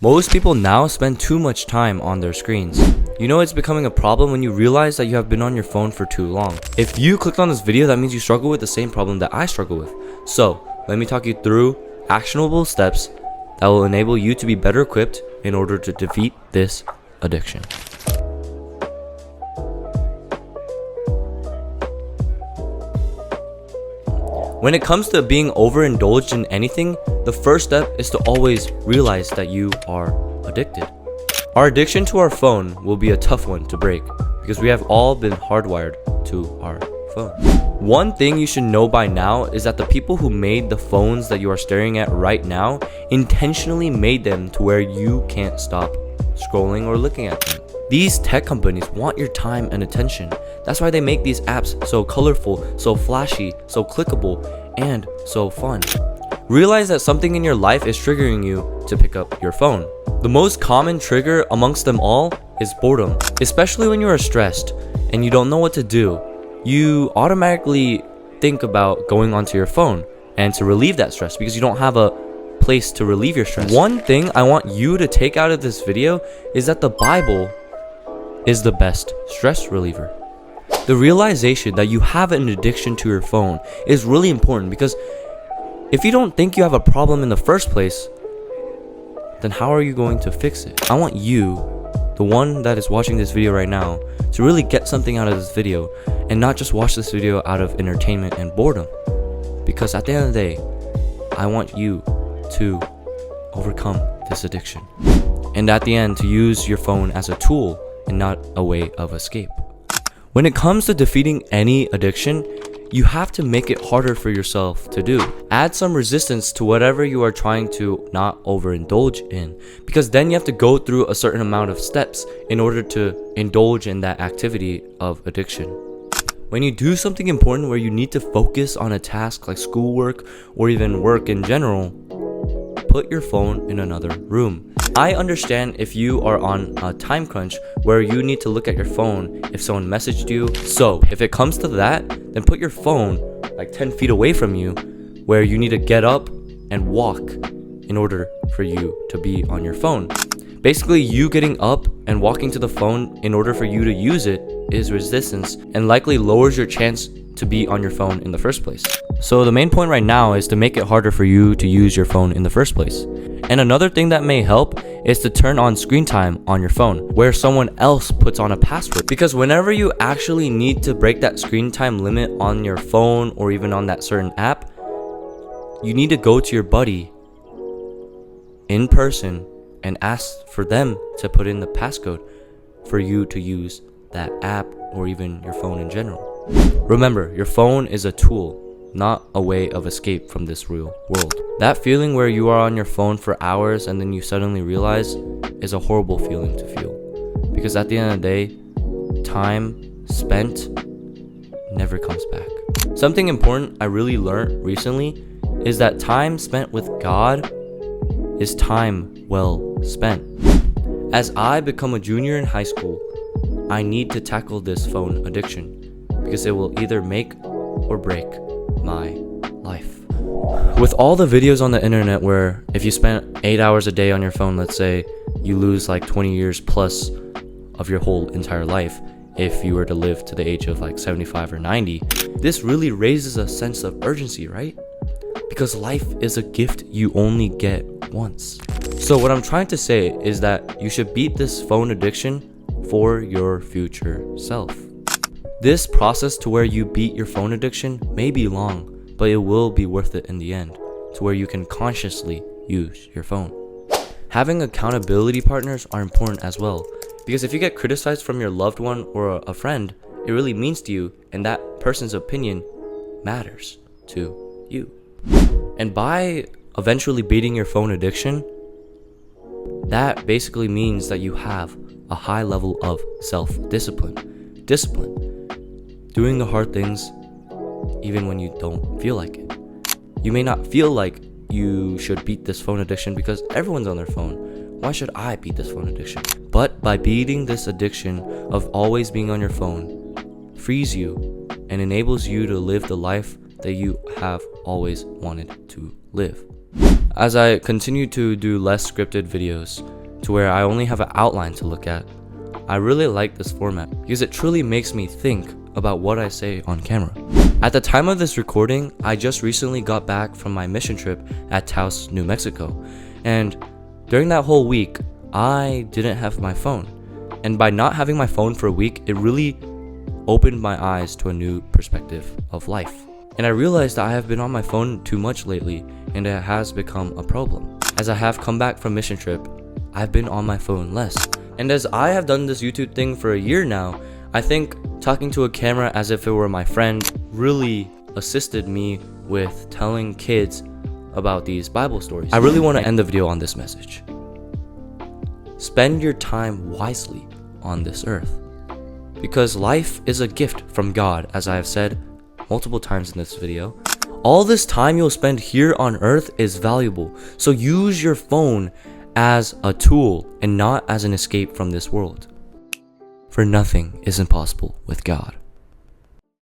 Most people now spend too much time on their screens. You know it's becoming a problem when you realize that you have been on your phone for too long. If you clicked on this video, that means you struggle with the same problem that I struggle with. So, let me talk you through actionable steps that will enable you to be better equipped in order to defeat this addiction. When it comes to being overindulged in anything, the first step is to always realize that you are addicted. Our addiction to our phone will be a tough one to break because we have all been hardwired to our phone. One thing you should know by now is that the people who made the phones that you are staring at right now intentionally made them to where you can't stop scrolling or looking at them. These tech companies want your time and attention. That's why they make these apps so colorful, so flashy, so clickable, and so fun. Realize that something in your life is triggering you to pick up your phone. The most common trigger amongst them all is boredom. Especially when you are stressed and you don't know what to do, you automatically think about going onto your phone and to relieve that stress because you don't have a place to relieve your stress. One thing I want you to take out of this video is that the Bible is the best stress reliever. The realization that you have an addiction to your phone is really important because if you don't think you have a problem in the first place, then how are you going to fix it? I want you, the one that is watching this video right now, to really get something out of this video and not just watch this video out of entertainment and boredom. Because at the end of the day, I want you to overcome this addiction. And at the end, to use your phone as a tool and not a way of escape. When it comes to defeating any addiction, you have to make it harder for yourself to do. Add some resistance to whatever you are trying to not overindulge in, because then you have to go through a certain amount of steps in order to indulge in that activity of addiction. When you do something important where you need to focus on a task like schoolwork or even work in general, put your phone in another room. I understand if you are on a time crunch where you need to look at your phone if someone messaged you. So if it comes to that, then put your phone like 10 feet away from you where you need to get up and walk in order for you to be on your phone. Basically, you getting up and walking to the phone in order for you to use it is resistance and likely lowers your chance to be on your phone in the first place. So the main point right now is to make it harder for you to use your phone in the first place. And another thing that may help is to turn on screen time on your phone where someone else puts on a password. Because whenever you actually need to break that screen time limit on your phone or even on that certain app, you need to go to your buddy in person and ask for them to put in the passcode for you to use that app or even your phone in general. Remember, your phone is a tool, not a way of escape from this real world. That feeling where you are on your phone for hours and then you suddenly realize is a horrible feeling to feel. Because at the end of the day, time spent never comes back. Something important I really learned recently is that time spent with God is time well spent. As I become a junior in high school, I need to tackle this phone addiction because it will either make or break my life. With all the videos on the internet where if you spend 8 hours a day on your phone, let's say, you lose like 20 years plus of your whole entire life if you were to live to the age of like 75 or 90. This really raises a sense of urgency, right? Because life is a gift you only get once. So what I'm trying to say is that you should beat this phone addiction for your future self. This process to where you beat your phone addiction may be long, but it will be worth it in the end, to where you can consciously use your phone. Having accountability partners are important as well, because if you get criticized from your loved one or a friend, it really means to you, and that person's opinion matters to you. And by eventually beating your phone addiction, that basically means that you have a high level of self-discipline. Doing the hard things even when you don't feel like it. You may not feel like you should beat this phone addiction because everyone's on their phone. Why should I beat this phone addiction? But by beating this addiction of always being on your phone, frees you and enables you to live the life that you have always wanted to live. as I continue to do less scripted videos to where I only have an outline to look at, I really like this format because it truly makes me think about what I say on camera. At the time of this recording, I just recently got back from my mission trip at Taos, New Mexico, and during that whole week, I didn't have my phone. And by not having my phone for a week, it really opened my eyes to a new perspective of life. And I realized that I have been on my phone too much lately, and it has become a problem. As I have come back from mission trip, I've been on my phone less. And as I have done this YouTube thing for a year now, I think talking to a camera as if it were my friend really assisted me with telling kids about these Bible stories. I really want to end the video on this message. Spend your time wisely on this earth, because life is a gift from God, as I have said multiple times in this video. All this time you'll spend here on earth is valuable, so use your phone as a tool and not as an escape from this world. For nothing is impossible with God.